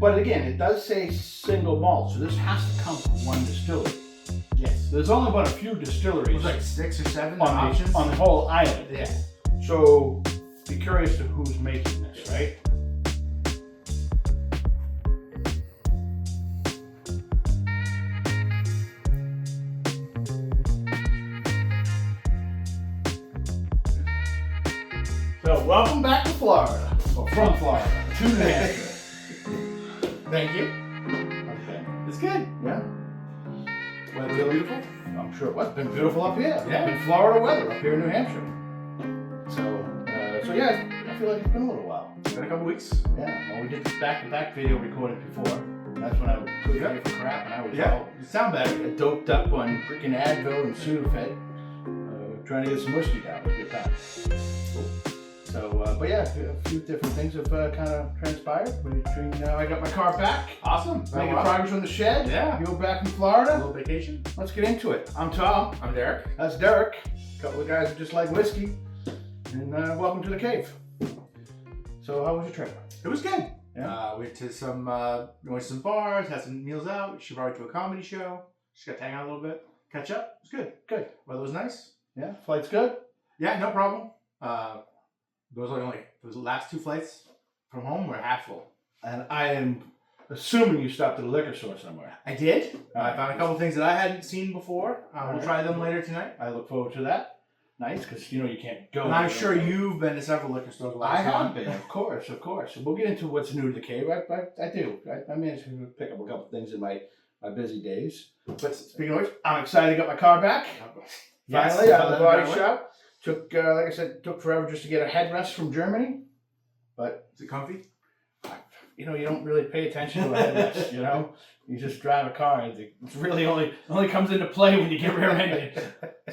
But again, it does say single malt, so this has to come from one distillery. Yes. There's only about a few distilleries There's like 6 or 7 on options. the whole island. Yeah. So be curious to who's making this, right? So welcome back to Florida, or from Florida, to New Hampshire. Thank you. Okay. It's good. Yeah. Weather's beautiful. I'm sure. Well, it's been beautiful up here. Yeah. It's been Florida weather up here in New Hampshire. So yeah, I feel like it's been a little while. It's been a couple weeks. Yeah. Well, we did this back-to-back video recording before. That's when I couldn't hear for crap, and I was all You sound better. doped up on freaking Advil and Sudafed, trying to get some whiskey down. It was a good time. So, but yeah, a few different things have kind of transpired. Between I got my car back. Awesome. Making progress on the shed. Yeah. You were back in A Florida. little vacation. Let's get into it. I'm Tom. I'm Derek. That's Derek. A couple of guys who just like whiskey. And welcome to the cave. So, how was your trip? It was good. Yeah. We went to some bars, had some meals out. She brought me to a comedy show. Just got to hang out a little bit, catch up. It was good. Good. Weather was nice. Yeah. Flight's good? Yeah, no problem. Those last 2 flights from home were half full. And I am assuming you stopped at a liquor store somewhere. I did. I found a couple things that I hadn't seen before. We'll try them later tonight. I look forward to that. Nice, because you can't go. And I'm sure you've been to several liquor stores. I have been, of course. And we'll get into what's new to the cave. I do. I managed to pick up a couple things in my busy days. But speaking of which, I'm excited to get my car back. Yes, Finally, out of the body right shop. Took, like I said, took forever just to get a headrest from Germany. But is it comfy? you don't really pay attention to a headrest. You just drive a car. It's really only comes into play when you get rear-ended.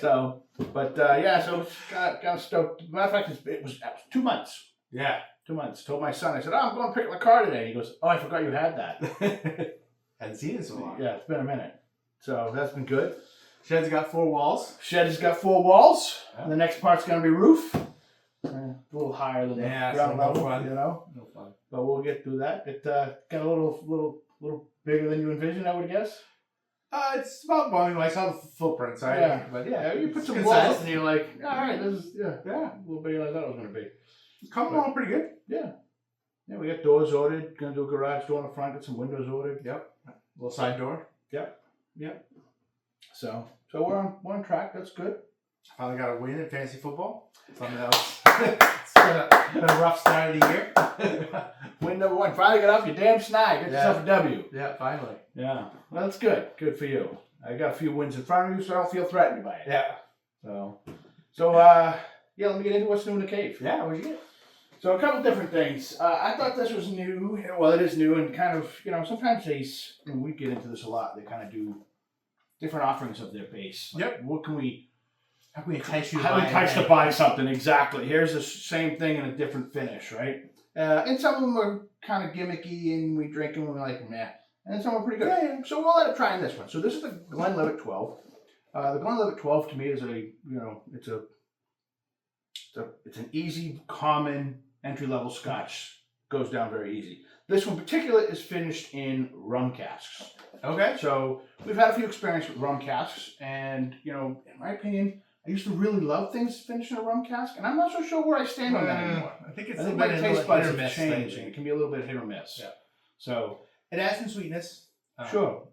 So, but so got stoked. Matter of fact, it was 2 months. Yeah. 2 months. Told my son, I said, I'm going to pick up my car today. He goes, oh, I forgot you had that. Hadn't seen it so long. Yeah, it's been a minute. So that's been good. Shed's got 4 walls. Shed has got 4 walls. Yeah. And the next part's going to be roof. A little higher than the ground no level, fun. No fun. But we'll get through that. It got a little bigger than you envisioned, I would guess. It's about I saw the footprints. Yeah. But Yeah, you put some good walls size. and you're like, all right, this is Yeah. a little bigger than I thought it was going to be. It's coming along pretty good. Yeah. Yeah, we got doors ordered. Going to do a garage door in the front. Get some windows ordered. Yep. Little side door. Yep. So we're on track. That's good. Finally got a win in fantasy football. Something else. It's been a rough start of the year. Win number 1. Finally got off your damn snide. Get yourself a W. Yeah, finally. Yeah. Well, that's good. Good for you. I got a few wins in front of you, so I don't feel threatened by it. Yeah. So let me get into what's new in the cave. Yeah, what'd you get? So a couple different things. I thought this was new. Well, it is new, and kind of, sometimes and we get into this a lot, they kind of do different offerings of their base. Like, Yep. What can we... How can we entice you to How buy we entice to buy something, exactly. Here's the same thing in a different finish, right? And some of them are kind of gimmicky, and we drink them and we're like, meh. And some are pretty good. Yeah. So we'll end up trying this one. So this is the Glenlivet 12. The Glenlivet 12 to me is it's an easy, common, entry-level Scotch. Goes down very easy. This one in particular is finished in rum casks. Okay. So we've had a few experience with rum casks, and in my opinion, I used to really love things finished in a rum cask, and I'm not so sure where I stand on that anymore. I think I think my taste buds have changed, and thing. it can be a little bit hit or miss. Yeah. So It adds some sweetness. sure.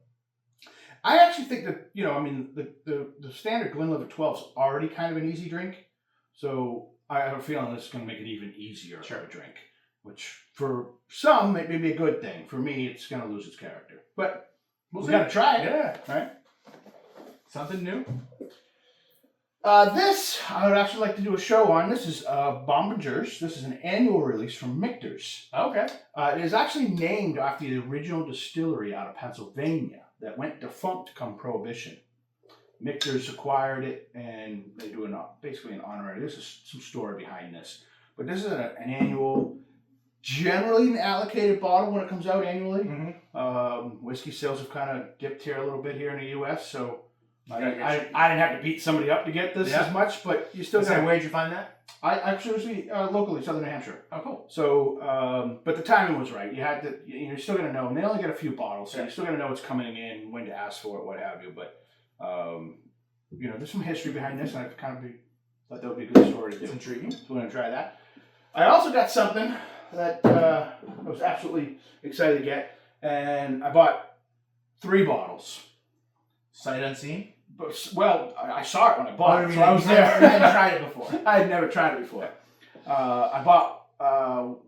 I actually think that the standard Glenlivet 12 is already kind of an easy drink, so I have a feeling this is going to make it even easier of a drink, which for some may be a good thing. For me, it's going to lose its character, but we've got to try it. Yeah. Right. Something new. This, I would actually like to do a show on. This is Bombingers. This is an annual release from Michter's. Okay. It is actually named after the original distillery out of Pennsylvania that went defunct come Prohibition. Michter's acquired it, and they do basically an honorary. There's some story behind this. But this is an annual, generally an allocated bottle when it comes out annually. Mm-hmm. Whiskey sales have kind of dipped here a little bit here in the U.S., so I didn't have to beat somebody up to get this as much, but you still got. Where did you find that? I actually locally, Southern New Hampshire. Oh, cool. So, but the timing was right. You had to. You're still gonna know, and they only get a few bottles, so you're still gonna know what's coming in, when to ask for it, what have you. But there's some history behind this, and I thought that would be a good story to do. It's intriguing. So we're gonna try that. I also got something that I was absolutely excited to get, and I bought 3 bottles. Sight unseen? But, well, I saw it when I bought it, so I was You there. hadn't tried it before. I had never tried it before. I bought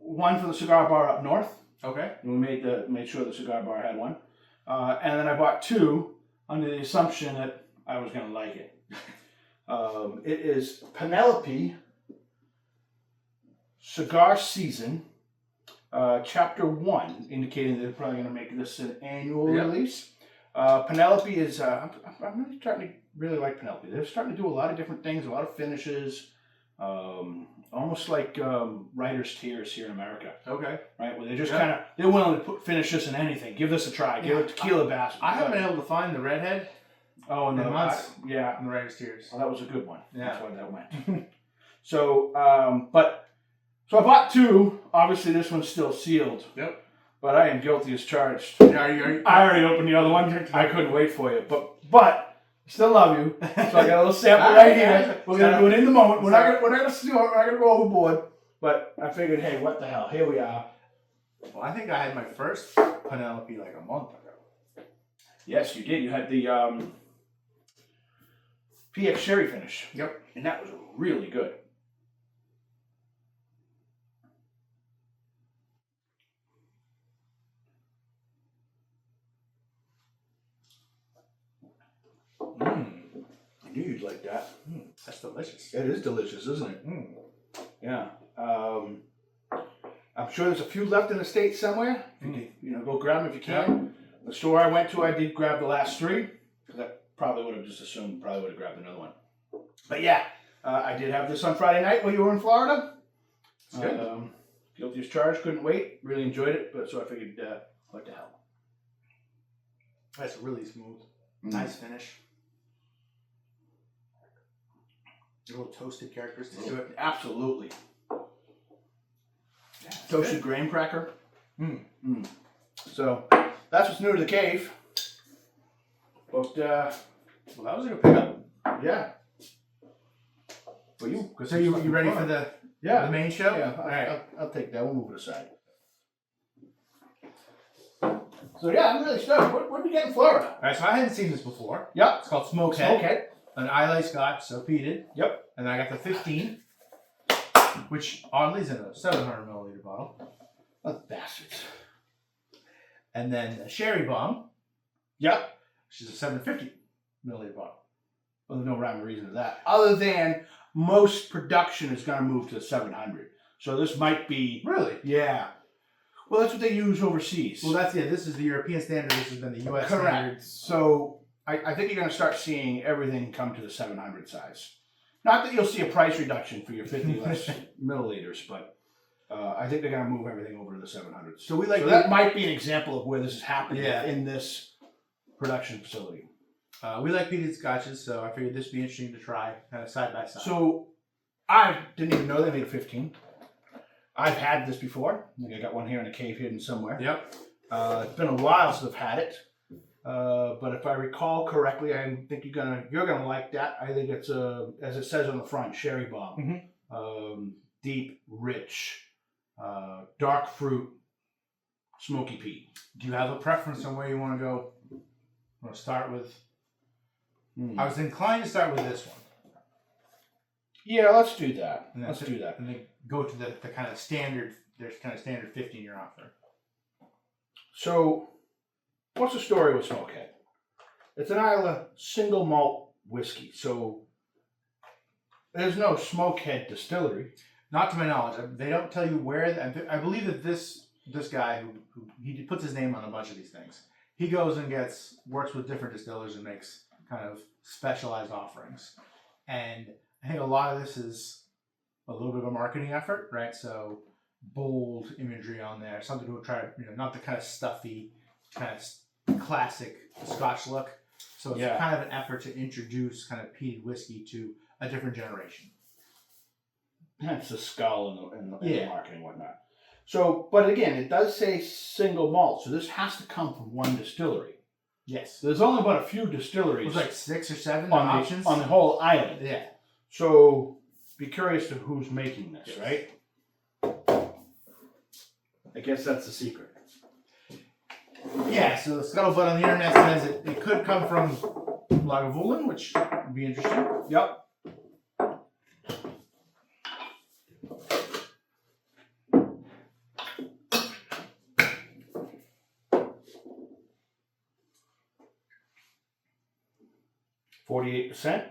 one for the cigar bar up north. Okay. And we made sure the cigar bar had one. And then I bought 2 under the assumption that I was going to like it. It is Penelope Cigar Season, Chapter 1, indicating that they're probably going to make this an annual release. Penelope is, I'm really starting to really like Penelope. They're starting to do a lot of different things, a lot of finishes, almost like Writer's Tears here in America. Okay. Right, where they're just they're willing to finish this in anything. Give this a try. Give it tequila bass. I haven't been able to find the redhead. Oh, no. Months. Yeah. In the Writer's Tears. Well, that was a good one. Yeah. That's why that went. So I bought 2. Obviously, this one's still sealed. Yep. But I am guilty as charged. Are you? I already opened the other one. I couldn't wait for you. But still love you. So I got a little sample right here. We're gonna do it in the moment. We're not gonna go overboard. But I figured, hey, what the hell? Here we are. Well, I think I had my first Penelope like a month ago. Yes, you did. You had the PX Sherry finish. Yep. And that was really good. I knew you'd like that. That's delicious. It is delicious, isn't it? Mm. Yeah. I'm sure there's a few left in the States somewhere. Go grab them if you can. The store I went to, I did grab the last 3. Because I probably would have just assumed, would have grabbed another one. But yeah, I did have this on Friday night while you were in Florida. It's good. Guilty as charged, couldn't wait. Really enjoyed it, but so I figured, what the hell. That's really smooth. Nice finish. A little toasted characteristics to it. Absolutely. Yeah, Toasted graham cracker. So that's what's new to the cave. But well, that was a good pickup. Yeah. Well, So you ready for the main show? Yeah. All right. I'll take that. We'll move it aside. So yeah, I'm really stoked. What did we get in Florida? All right. So I hadn't seen this before. Yep. It's called Smokehead. Okay. An Islay Scotch, so peated. Yep. And then I got the 15, which oddly is in a 700 milliliter bottle. Oh, bastards. And then the Sherry Bomb. Yep. Which is a 750 milliliter bottle. Well, there's no rhyme or reason to that. Other than most production is going to move to the 700. So this might be... Really? Yeah. Well, that's what they use overseas. Well, this is the European standard. This has been the U.S. Correct. standard. So I think you're going to start seeing everything come to the 700 size. Not that you'll see a price reduction for your 50 less milliliters, but I think they're going to move everything over to the 700s. So that might be an example of where this is happening in this production facility. We like peated scotches, so I figured this would be interesting to try kind of side by side. So I didn't even know they made a 15. I've had this before. I think I got one here in a cave hidden somewhere. Yep. It's been a while since I've had it. But if I recall correctly, I think you're gonna like that. I think it's as it says on the front, Sherry Bomb. Deep, rich, dark fruit, smoky peat. Do you have a preference on where you want to go? Want to start with? I was inclined to start with this one. Yeah, let's do that. And Let's do that. And then go to the kind of standard. There's kind of standard 15 you're offering. So, what's the story with Smokehead? It's an Islay single malt whiskey. So, there's no Smokehead distillery. Not to my knowledge. They don't tell you where. I believe that this guy who he puts his name on a bunch of these things. He goes and works with different distillers and makes kind of specialized offerings. And I think a lot of this is a little bit of a marketing effort, right? So bold imagery on there, something to try, not the kind of stuffy, kind of classic Scotch look. So it's kind of an effort to introduce kind of peated whiskey to a different generation. Hence the skull and the marketing and whatnot. So, but again, it does say single malt, so this has to come from one distillery. Yes. There's only about a few distilleries. It was like 6 or 7 on options on the whole island. Yeah. So be curious to who's making this, right? I guess that's the secret. Yeah, so the scuttlebutt on the internet says it could come from Lagavulin, which would be interesting. Yep. %,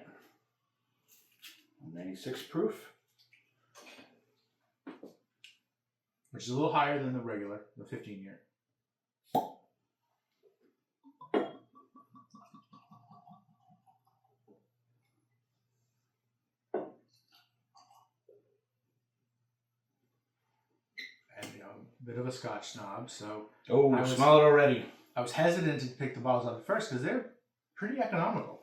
96 proof. Which is a little higher than the regular, the 15-year. And, you know, a bit of a Scotch snob, so... Oh, I smell it already. I was hesitant to pick the bottles up at first because they're pretty economical.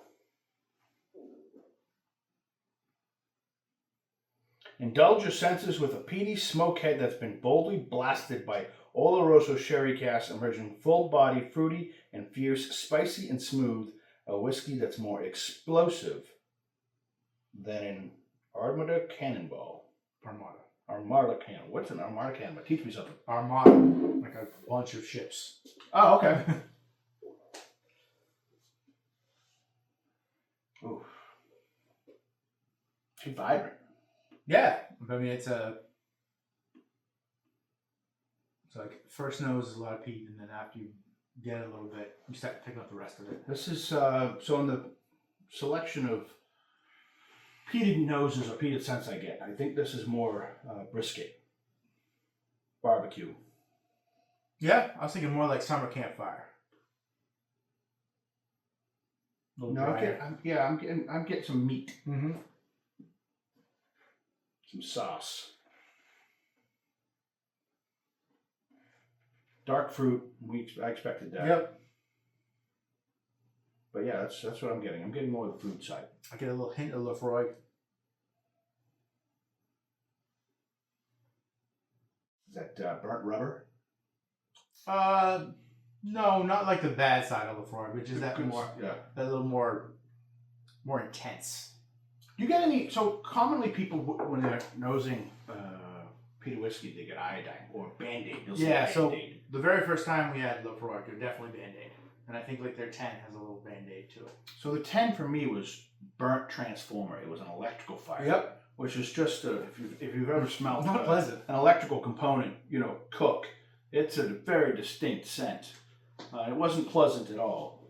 Indulge your senses with a peaty smokehead that's been boldly blasted by Oloroso sherry casks, emerging full-bodied, fruity, and fierce, spicy and smooth. A whiskey that's more explosive than an Armada Cannonball. Armada Cannonball. What's an Armada Cannonball? Teach me something. Armada, like a bunch of ships. Oh, okay. Ooh. Too vibrant. Yeah, I mean it's like first nose is a lot of peat, and then after you get it a little bit, you start picking up the rest of it. This is so in the selection of peated noses or peated scents I get, I think this is more brisket, barbecue. Yeah, I was thinking more like summer campfire. No, I'm getting some meat. Mm-hmm. Some sauce. Dark fruit. I expected that. Yep. But yeah, that's what I'm getting. I'm getting more of the food side. I get a little hint of Lefroy. Is that burnt rubber? No, not like the bad side of Lefroy, but just that more, that little more intense. Do you get any? So commonly, people when they're nosing peated whiskey, they get iodine or Band-Aid. Yeah. So the very first time we had Lefroy, they're definitely Band-Aid, and I think like their 10 has a little Band-Aid to it. So the 10 for me was burnt transformer. It was an electrical fire. Yep. Which is just if you've ever smelled not pleasant. An electrical component, cook, it's a very distinct scent. It wasn't pleasant at all.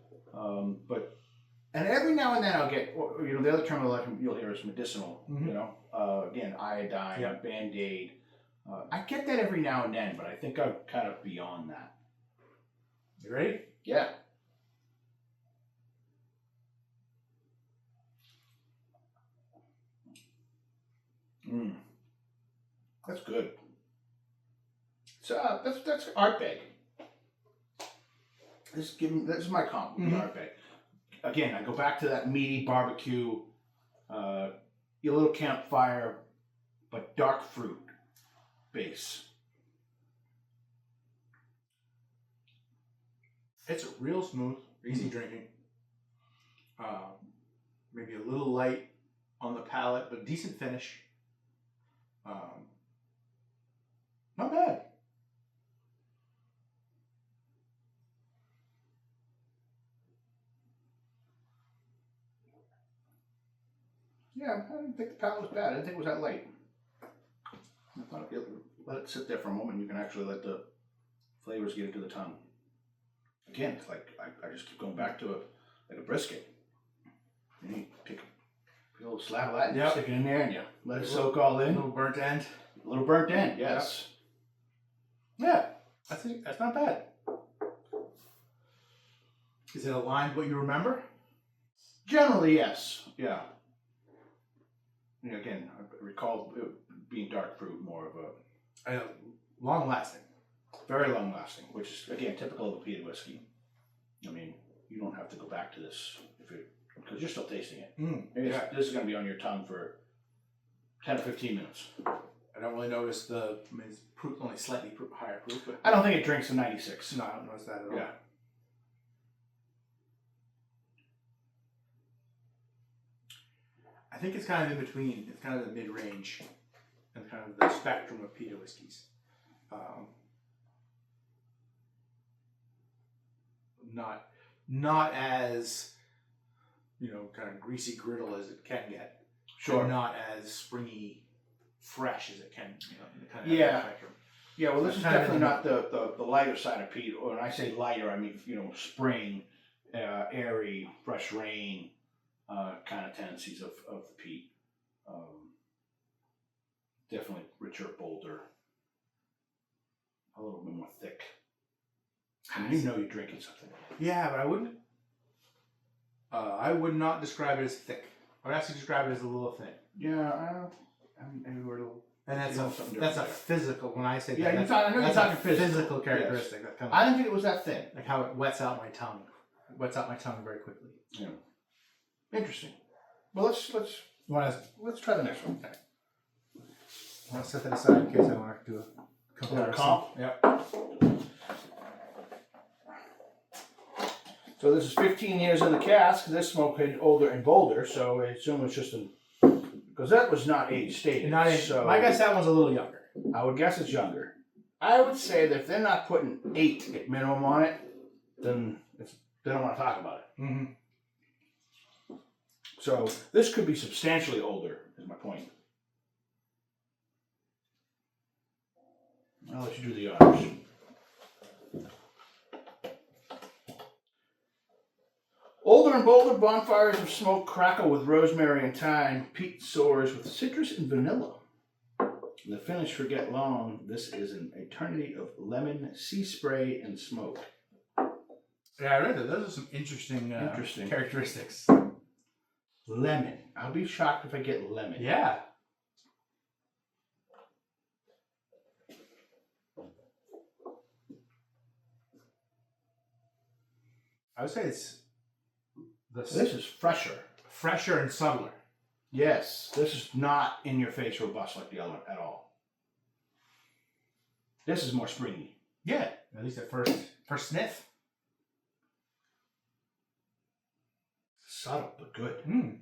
And every now and then I'll get, the other term you'll hear is medicinal. Mm-hmm. Again, iodine, Band-Aid. I get that every now and then, but I think I'm kind of beyond that. You ready? Yeah. That's good. So that's Ardbeg. This is my compliment with Ardbeg. Again, I go back to that meaty barbecue, your little campfire, but dark fruit base. It's real smooth, easy drinking. Maybe a little light on the palate, but decent finish. Not bad. Yeah, I didn't think the palate was bad. I didn't think it was that light. I thought if you let it sit there for a moment, you can actually let the flavors get into the tongue. Again, it's like I just keep going back to like a brisket. And you pick a little slab of that and stick it in there and you let it soak all in. A little burnt end. A little burnt end, yes. Yeah, that's not bad. Is it aligned with what you remember? Generally, yes. Yeah. Again, I recall it being dark fruit, more of a long lasting. very long lasting, which is again typical of the peated whiskey. I mean, you don't have to go back to this because you're still tasting it. Yeah. This is going to be on your tongue for 10 or 15 minutes. I don't really notice it's proof, only slightly higher proof, but I don't think it drinks a 96. no, I don't notice that at all. Yeah. I think it's kind of in between. It's kind of the mid-range and kind of the spectrum of peated whiskeys. Not as, kind of greasy griddle as it can get. Sure. But not as springy, fresh as it can. Kind of Yeah. spectrum. Yeah, well, this It's is kind of definitely in the not the lighter side of peat. Or when I say lighter, I mean, spring, airy, fresh rain kind of tendencies of the peat. Definitely richer, bolder, a little bit more thick. And you're drinking something. Yeah, but I wouldn't. I would not describe it as thick. I would actually describe it as a little thin. Yeah, maybe we're a little. And that's something a different physical. When I say Yeah, that, I know you're that's a talking physical. physical characteristic. That kind of, I didn't think it was that thin. like how it wets out my tongue. It wets out my tongue very quickly. Yeah. Interesting. Well, let's try the next one. Okay. I'll set that aside in case I want to do a comparison. Comp? Yep. So this is 15 years in the cask. This Smokehead older and bolder, so I assume it's just because that was not age stated. Not age. So I guess that one's a little younger. I would guess it's younger. I would say that if they're not putting 8 at minimum on it, then they don't want to talk about it. Mm-hmm. So this could be substantially older, is my point. I'll let you do the honors. Older and bolder bonfires of smoke crackle with rosemary and thyme. Peat soars with citrus and vanilla. The finish forget long. This is an eternity of lemon, sea spray, and smoke. Yeah, I read that. Those are some interesting characteristics. Lemon. I'll be shocked if I get lemon. Yeah. I would say it's This is fresher. Fresher and subtler. Yes, this is not in your face robust like the other one at all. This is more springy. Yeah, at least at first sniff. Subtle but good. Mm.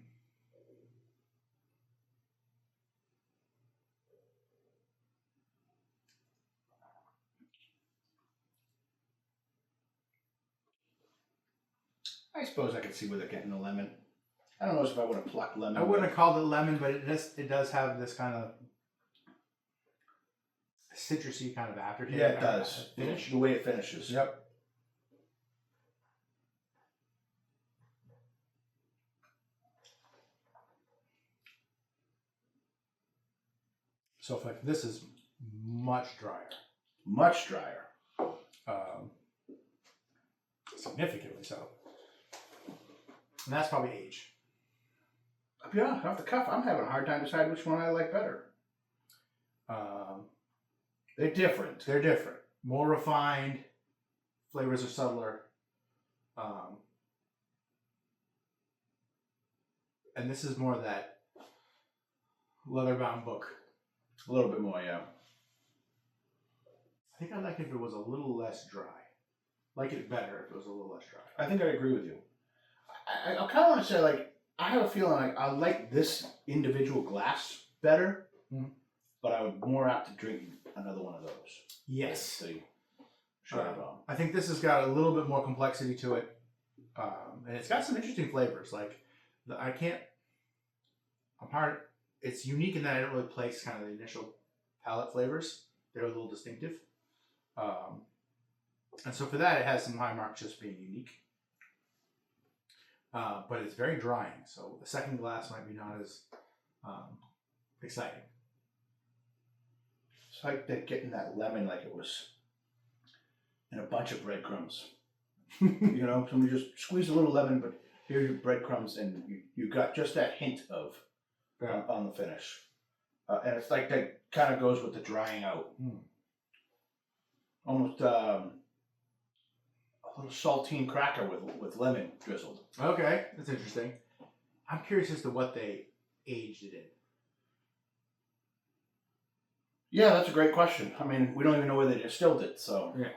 I suppose I could see where they're getting the lemon. I don't know if I would have plucked lemon. I wouldn't have called it lemon, but it does have this kind of citrusy kind of aftertaste. Yeah, it does. Finish. The way it finishes. Yep. So this is much drier. Much drier. Significantly so. And that's probably age. I'll be honest, off the cuff, I'm having a hard time deciding which one I like better. They're different. They're different. More refined. Flavors are subtler. And this is more of that leather-bound book. A little bit more, yeah. I think I'd like it if it was a little less dry. Like it better if it was a little less dry. I think I agree with you. I kind of want to say, like, I have a feeling like I like this individual glass better, but I would more apt to drink another one of those. Yes. I think this has got a little bit more complexity to it. And it's got some interesting flavors. Like, it's unique in that I don't really place kind of the initial palate flavors. They're a little distinctive. And so for that, it has some high marks just being unique. But it's very drying, so the second glass might be not as exciting. It's like they're getting that lemon like it was in a bunch of breadcrumbs. Somebody just squeezed a little lemon, but here are your breadcrumbs, and you got just that hint of on the finish. And it's like that kind of goes with the drying out. Almost a little saltine cracker with lemon drizzled. Okay, that's interesting. I'm curious as to what they aged it in. Yeah, that's a great question. I mean, we don't even know where they distilled it, so. Yeah.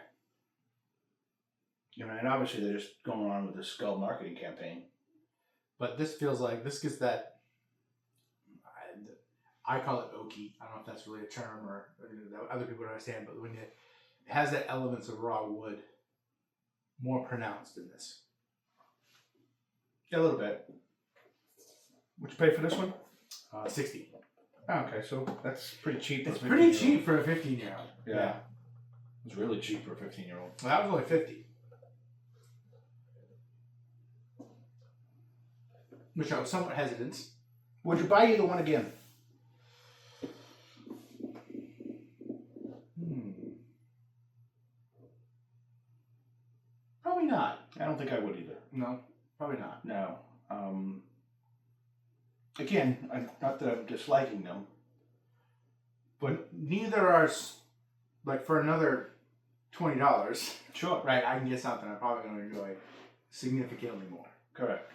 You know, and obviously they're just going on with this Skull marketing campaign. But this feels like, this gets that, I call it oaky. I don't know if that's really a term or other people don't understand, but when it has that elements of raw wood more pronounced in this. Yeah, a little bit. Would you pay for this one? 60. Oh, okay, so that's pretty cheap. It's pretty cheap for a 15-year-old. Yeah. It's really cheap for a 15-year-old. Well, that was only 50. Which I was somewhat hesitant. Would you buy either one again? Probably not. I don't think I would either. No, probably not. No. Again, not that I'm disliking them, But neither are, like, for another $20, sure. right, I can get something I'm probably going to enjoy significantly more. Correct.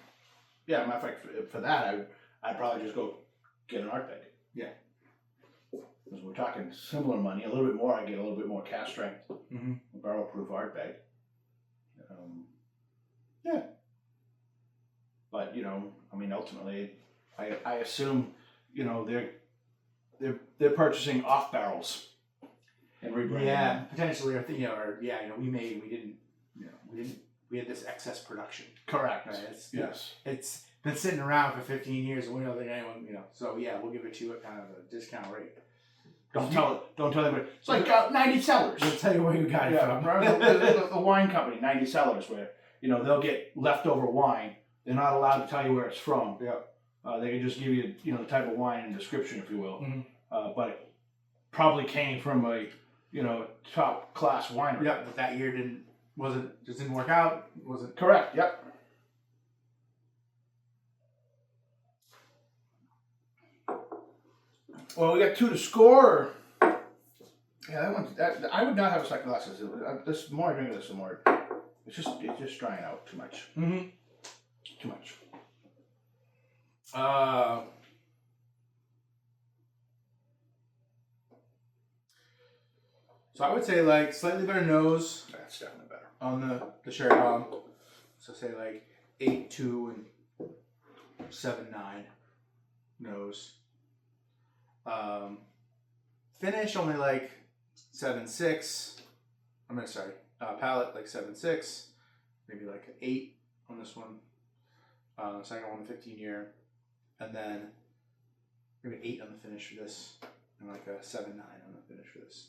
Yeah, matter of fact, for that, I'd probably just go get an art bag. Yeah. Because we're talking similar money, a little bit more. I get a little bit more cast strength, Mm-hmm. barrel proof art bag. Yeah. But you know, I mean, ultimately, I assume, you know, they're purchasing off barrels and rebranding. Yeah, them. potentially, or we didn't, we had this excess production. Correct. Right? Yes. It's been sitting around for 15 years, and we don't think anyone, so yeah, we'll give it to you at kind of a discount rate. Don't tell anybody. It's like 90 cellars. We'll tell you where you got it from. The wine company, 90 cellars, where they'll get leftover wine. They're not allowed to tell you where it's from. Yeah. They can just give you the type of wine and description, if you will. Mm-hmm. But it probably came from a top class winery. Yeah, but that year didn't work out. Wasn't correct. Yep. Well, we got 2 to score. Yeah, that I would not have a second glass. This the more I drink of this, the more it's just drying out too much. Mm-hmm. Too much. So I would say like slightly better nose That's definitely better. on the sherry bomb. So say like 8.2 and 7.9 nose. Finish only like 7.6. Palate like 7.6. Maybe like an 8 on this one. Second one, 15-year. And then maybe an 8 on the finish for this. And like a 7.9 on the finish for this.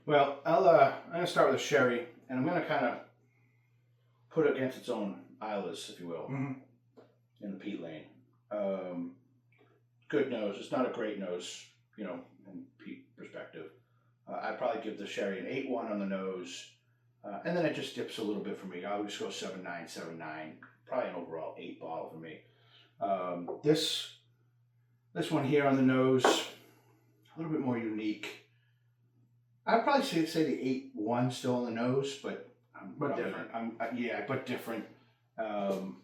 Well, I'm gonna start with a sherry, and I'm gonna kind of put it against its own Islays, if you will, in the peat lane. Good nose. It's not a great nose, in peat perspective. I'd probably give the sherry an 8.1 on the nose, and then it just dips a little bit for me. I would just go 7.9, 7.9. Probably an overall 8 bottle for me. This one here on the nose, a little bit more unique. I'd probably say the 8.1 still on the nose, but different. But different. 7.6,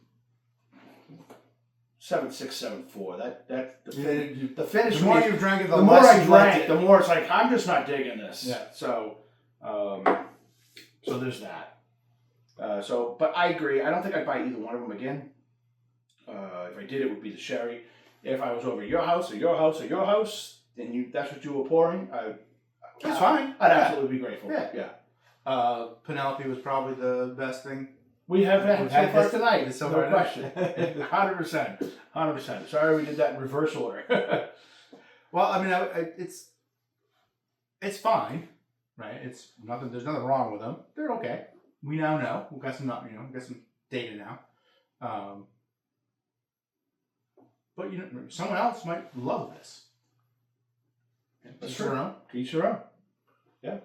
7.4. The finish. The more you drank it, the more I drank, the more it's like I'm just not digging this. Yeah. So there's that. But I agree. I don't think I'd buy either one of them again. If I did, it would be the sherry. If I was over at your house or your house or your house, and that's what you were pouring, It's fine. I'd absolutely be grateful. Yeah. Penelope was probably the best thing. We have had We've so had far this- tonight. so No far question. tonight. 100%. 100%. Sorry we did that in reverse order. Well, I mean, it's fine, right? It's nothing. There's nothing wrong with them. They're okay. We now know. We've got some, got some data now. But someone else might love this. That's Each true. their own. To each their own. Yeah.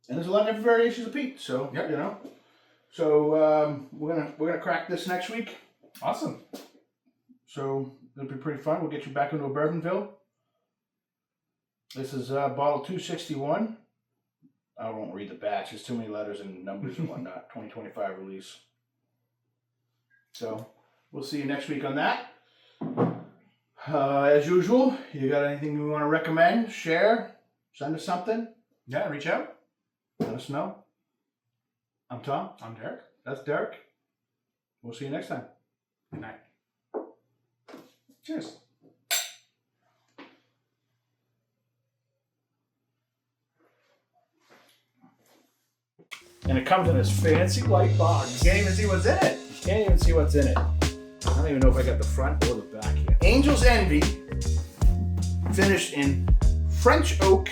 And there's a lot of different variations of peat. So Yep. So we're gonna crack this next week. Awesome. So it'll be pretty fun. We'll get you back into a Bourbonville. This is bottle 261. I won't read the batch. There's too many letters and numbers and whatnot. 2025 release. So we'll see you next week on that. As usual, you got anything you want to recommend, share, send us something? Yeah, reach out. Let us know. I'm Tom. I'm Derek. That's Derek. We'll see you next time. Good night. Cheers. And it comes in this fancy white box. You can't even see what's in it. You can't even see what's in it. I don't even know if I got the front or the back here. Angel's Envy, finished in French oak,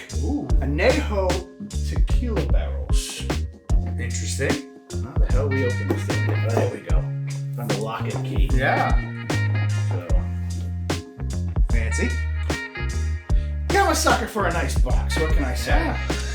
añejo tequila barrels. Interesting. How the hell we open this thing? Oh, there we go. Found the lock and key. Yeah. So, Fancy. yeah, I'm a sucker for a nice box. What can I say? Yeah.